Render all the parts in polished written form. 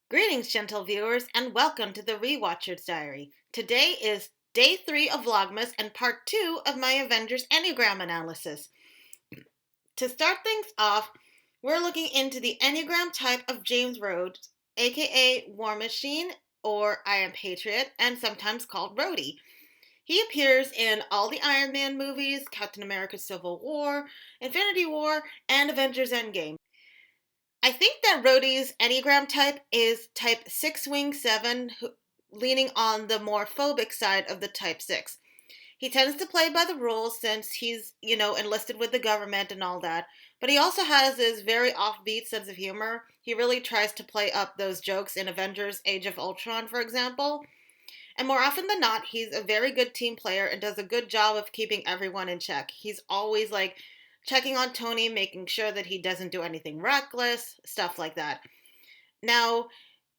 Greetings, gentle viewers, and welcome to the Rewatcher's Diary. Today is day 3 of Vlogmas and part 2 of my Avengers Enneagram analysis. To start things off, we're looking into the Enneagram type of James Rhodes, aka War Machine or Iron Patriot, and sometimes called Rhodey. He appears in all the Iron Man movies, Captain America Civil War, Infinity War, and Avengers Endgame. I think that Rhodey's Enneagram type is type 6 wing 7, leaning on the more phobic side of the type 6. He tends to play by the rules since he's, enlisted with the government and all that. But he also has this very offbeat sense of humor. He really tries to play up those jokes in Avengers Age of Ultron, for example. And more often than not, he's a very good team player and does a good job of keeping everyone in check. He's always like checking on Tony, making sure that he doesn't do anything reckless, stuff like that. Now,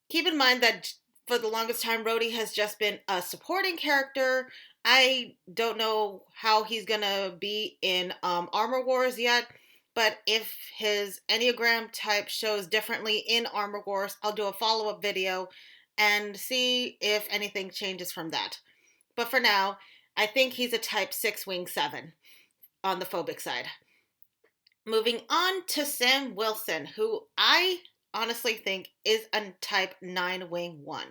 keep in mind that for the longest time, Rhodey has just been a supporting character. I don't know how he's gonna be in Armor Wars yet, but if his Enneagram type shows differently in Armor Wars, I'll do a follow-up video and see if anything changes from that. But for now, I think he's a type 6 wing 7 on the phobic side. Moving on to Sam Wilson, who I honestly think is a type 9 wing 1.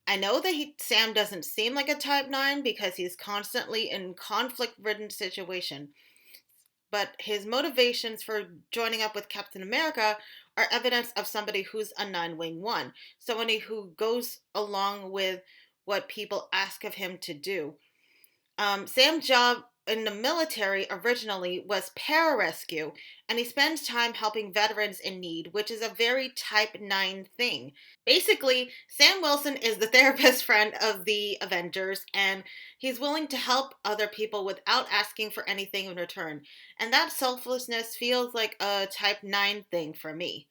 I know that Sam doesn't seem like a type 9 because he's constantly in conflict-ridden situation, but his motivations for joining up with Captain America are evidence of somebody who's a 9 wing 1, somebody who goes along with what people ask of him to do. Sam's job in the military originally was pararescue, and he spends time helping veterans in need, which is a very type 9 thing. Basically, Sam Wilson is the therapist friend of the Avengers, and he's willing to help other people without asking for anything in return. And that selflessness feels like a type 9 thing for me.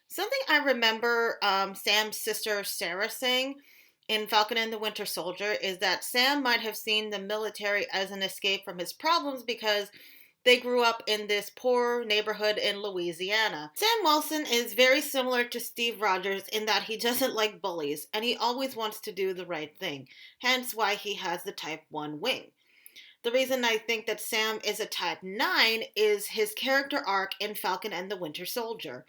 Something I remember Sam's sister Sarah saying in Falcon and the Winter Soldier is that Sam might have seen the military as an escape from his problems because they grew up in this poor neighborhood in Louisiana. Sam Wilson is very similar to Steve Rogers in that he doesn't like bullies and he always wants to do the right thing, hence why he has the type 1 wing. The reason I think that Sam is a type 9 is his character arc in Falcon and the Winter Soldier.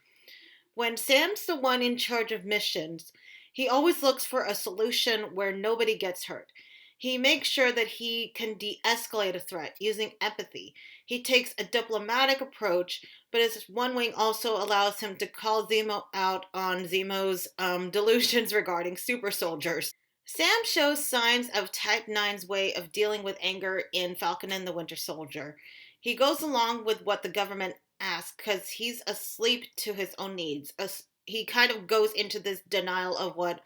When Sam's the one in charge of missions, he always looks for a solution where nobody gets hurt. He makes sure that he can de-escalate a threat using empathy. He takes a diplomatic approach, but his one wing also allows him to call Zemo out on Zemo's delusions regarding super soldiers. Sam shows signs of Type 9's way of dealing with anger in Falcon and the Winter Soldier. He goes along with what the government asks because he's asleep to his own needs. He kind of goes into this denial of what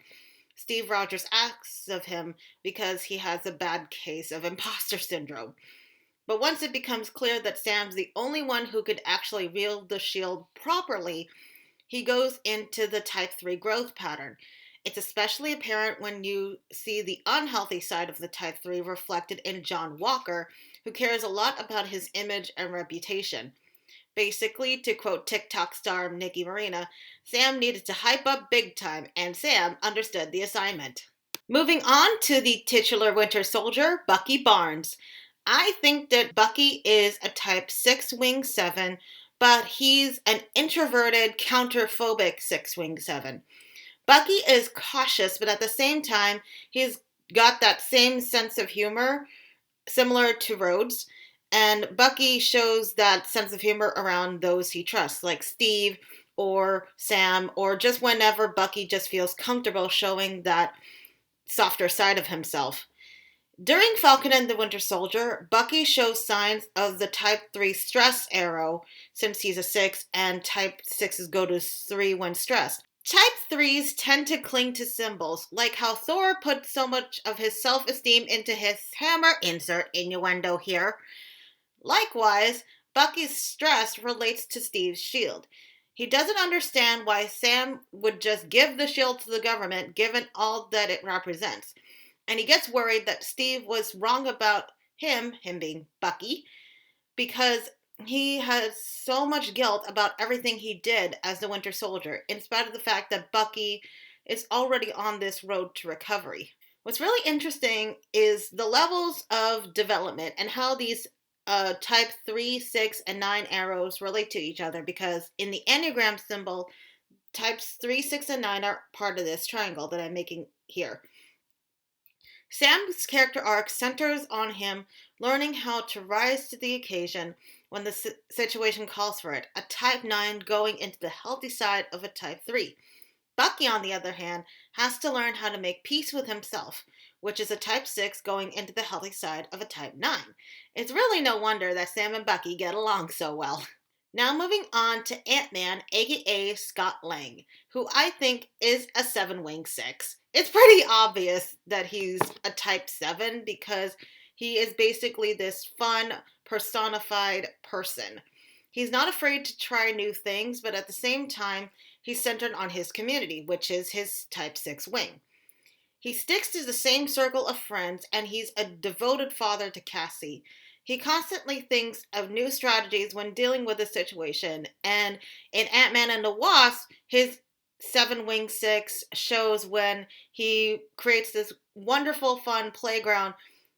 Steve Rogers asks of him because he has a bad case of imposter syndrome. But once it becomes clear that Sam's the only one who could actually wield the shield properly, he goes into the type 3 growth pattern. It's especially apparent when you see the unhealthy side of the type 3 reflected in John Walker, who cares a lot about his image and reputation. Basically, to quote TikTok star Nicki Marina, Sam needed to hype up big time, and Sam understood the assignment. Moving on to the titular Winter Soldier, Bucky Barnes. I think that Bucky is a type 6 wing 7, but he's an introverted, counterphobic 6 wing 7. Bucky is cautious, but at the same time, he's got that same sense of humor, similar to Rhodes. And Bucky shows that sense of humor around those he trusts, like Steve or Sam, or just whenever Bucky just feels comfortable showing that softer side of himself. During Falcon and the Winter Soldier, Bucky shows signs of the Type 3 stress arrow since he's a 6, and Type 6s go to 3 when stressed. Type 3s tend to cling to symbols, like how Thor put so much of his self-esteem into his hammer, insert innuendo here. Likewise, Bucky's stress relates to Steve's shield. He doesn't understand why Sam would just give the shield to the government, given all that it represents. And he gets worried that Steve was wrong about him being Bucky, because he has so much guilt about everything he did as the Winter Soldier, in spite of the fact that Bucky is already on this road to recovery. What's really interesting is the levels of development and how these type 3, 6, and 9 arrows relate to each other, because in the Enneagram symbol, types 3, 6, and 9 are part of this triangle that I'm making here. Sam's character arc centers on him learning how to rise to the occasion when the situation calls for it, a type 9 going into the healthy side of a type 3. Bucky, on the other hand, has to learn how to make peace with himself, which is a type 6 going into the healthy side of a type 9. It's really no wonder that Sam and Bucky get along so well. Now moving on to Ant-Man, aka Scott Lang, who I think is a 7-wing 6. It's pretty obvious that he's a type 7 because he is basically this fun, personified person. He's not afraid to try new things, but at the same time, he's centered on his community, which is his type 6 wing. He sticks to the same circle of friends, and he's a devoted father to Cassie. He constantly thinks of new strategies when dealing with a situation, and in Ant-Man and the Wasp, his 7-wing 6 shows when he creates this wonderful, fun playground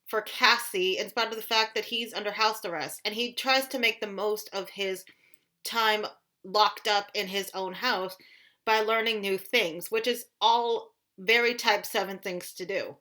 for Cassie, in spite of the fact that he's under house arrest, and he tries to make the most of his time locked up in his own house by learning new things, which is all very type 7 things to do.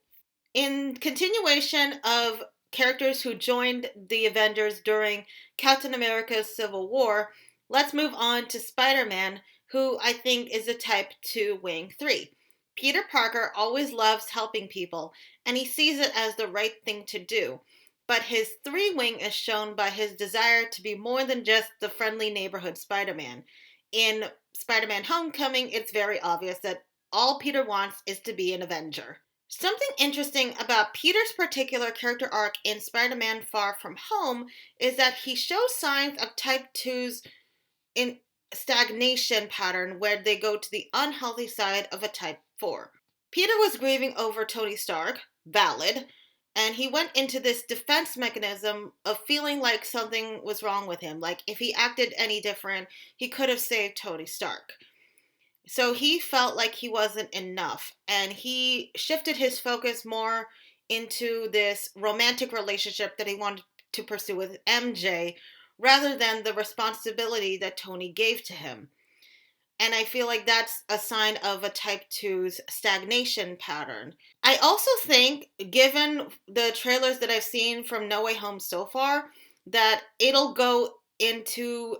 In continuation of characters who joined the Avengers during Captain America's Civil War, let's move on to Spider-Man, who I think is a type 2 wing 3. Peter Parker always loves helping people, and he sees it as the right thing to do. But his 3 wing is shown by his desire to be more than just the friendly neighborhood Spider-Man. In Spider-Man Homecoming, it's very obvious that all Peter wants is to be an Avenger. Something interesting about Peter's particular character arc in Spider-Man Far From Home is that he shows signs of type 2's in stagnation pattern where they go to the unhealthy side of a type 4. Peter was grieving over Tony Stark, valid, and he went into this defense mechanism of feeling like something was wrong with him. Like if he acted any different, he could have saved Tony Stark. So he felt like he wasn't enough, and he shifted his focus more into this romantic relationship that he wanted to pursue with MJ rather than the responsibility that Tony gave to him. And I feel like that's a sign of a type 2's stagnation pattern. I also think, given the trailers that I've seen from No Way Home so far, that it'll go into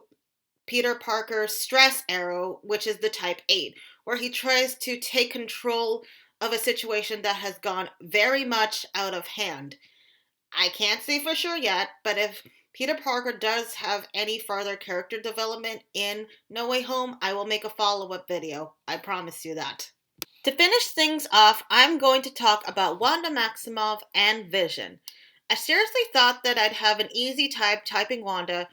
Peter Parker's stress arrow, which is the type 8, where he tries to take control of a situation that has gone very much out of hand. I can't say for sure yet, but if Peter Parker does have any further character development in No Way Home, I will make a follow-up video. I promise you that. To finish things off, I'm going to talk about Wanda Maximoff and Vision. I seriously thought that I'd have an easy time typing Wanda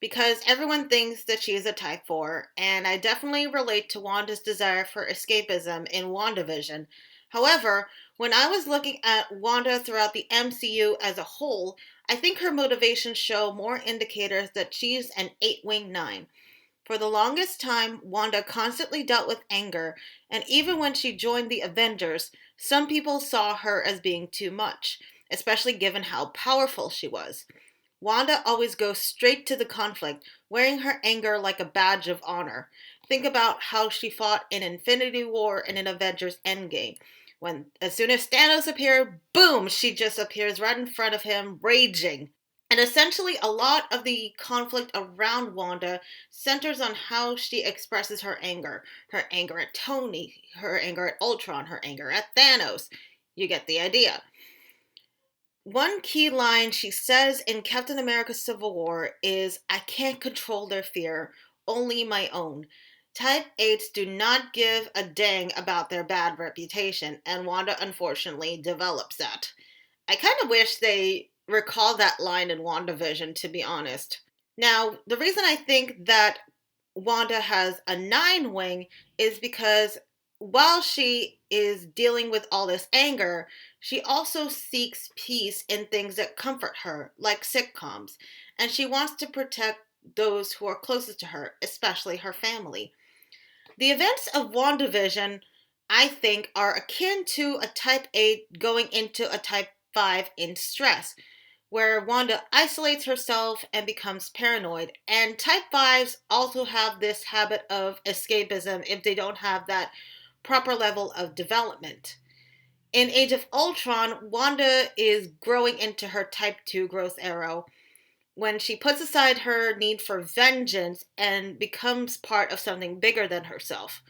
because everyone thinks that she is a type 4, and I definitely relate to Wanda's desire for escapism in WandaVision. However, when I was looking at Wanda throughout the MCU as a whole, I think her motivations show more indicators that she's an 8-wing 9. For the longest time, Wanda constantly dealt with anger, and even when she joined the Avengers, some people saw her as being too much, especially given how powerful she was. Wanda always goes straight to the conflict, wearing her anger like a badge of honor. Think about how she fought in Infinity War and in Avengers Endgame. When, as soon as Thanos appeared, boom, she just appears right in front of him, raging. And essentially, a lot of the conflict around Wanda centers on how she expresses her anger. Her anger at Tony, her anger at Ultron, her anger at Thanos. You get the idea. One key line she says in Captain America Civil War is, "I can't control their fear, only my own." Type 8s do not give a dang about their bad reputation, and Wanda unfortunately develops that. I kind of wish they recall that line in WandaVision, to be honest. Now, the reason I think that Wanda has a 9-wing is because while she is dealing with all this anger, she also seeks peace in things that comfort her, like sitcoms, and she wants to protect those who are closest to her, especially her family. The events of WandaVision I think, are akin to a type 8 going into a type 5 in stress, where Wanda isolates herself and becomes paranoid. And type 5s also have this habit of escapism if they don't have that proper level of development. In Age of Ultron, Wanda is growing into her type 2 growth arrow when she puts aside her need for vengeance and becomes part of something bigger than herself.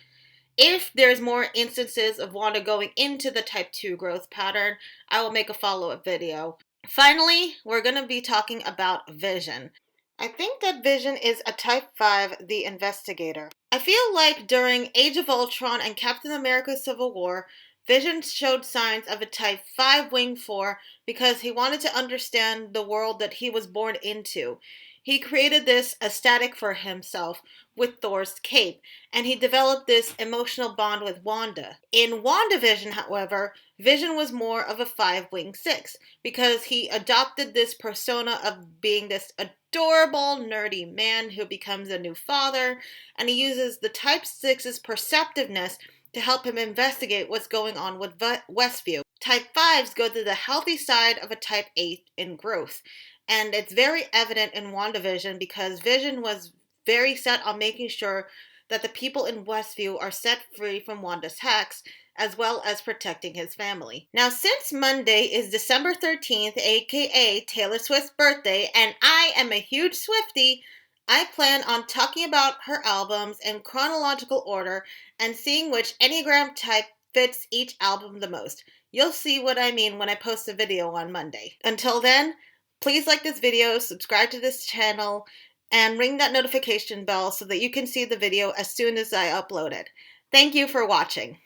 If there's more instances of Wanda going into the type 2 growth pattern, I will make a follow-up video. Finally, we're going to be talking about Vision. I think that Vision is a type 5, the investigator. I feel like during Age of Ultron and Captain America Civil War, Vision showed signs of a type 5 wing 4 because he wanted to understand the world that he was born into. He created this aesthetic for himself with Thor's cape, and he developed this emotional bond with Wanda. In WandaVision, however, Vision was more of a 5 wing 6 because he adopted this persona of being this adorable, nerdy man who becomes a new father, and he uses the type 6's perceptiveness to help him investigate what's going on with Westview. Type 5s go to the healthy side of a type 8 in growth, and it's very evident in WandaVision because Vision was very set on making sure that the people in Westview are set free from Wanda's hex, as well as protecting his family. Now, since Monday is December 13th, aka Taylor Swift's birthday, and I am a huge Swiftie, I plan on talking about her albums in chronological order and seeing which Enneagram type fits each album the most. You'll see what I mean when I post a video on Monday. Until then, please like this video, subscribe to this channel, and ring that notification bell so that you can see the video as soon as I upload it. Thank you for watching.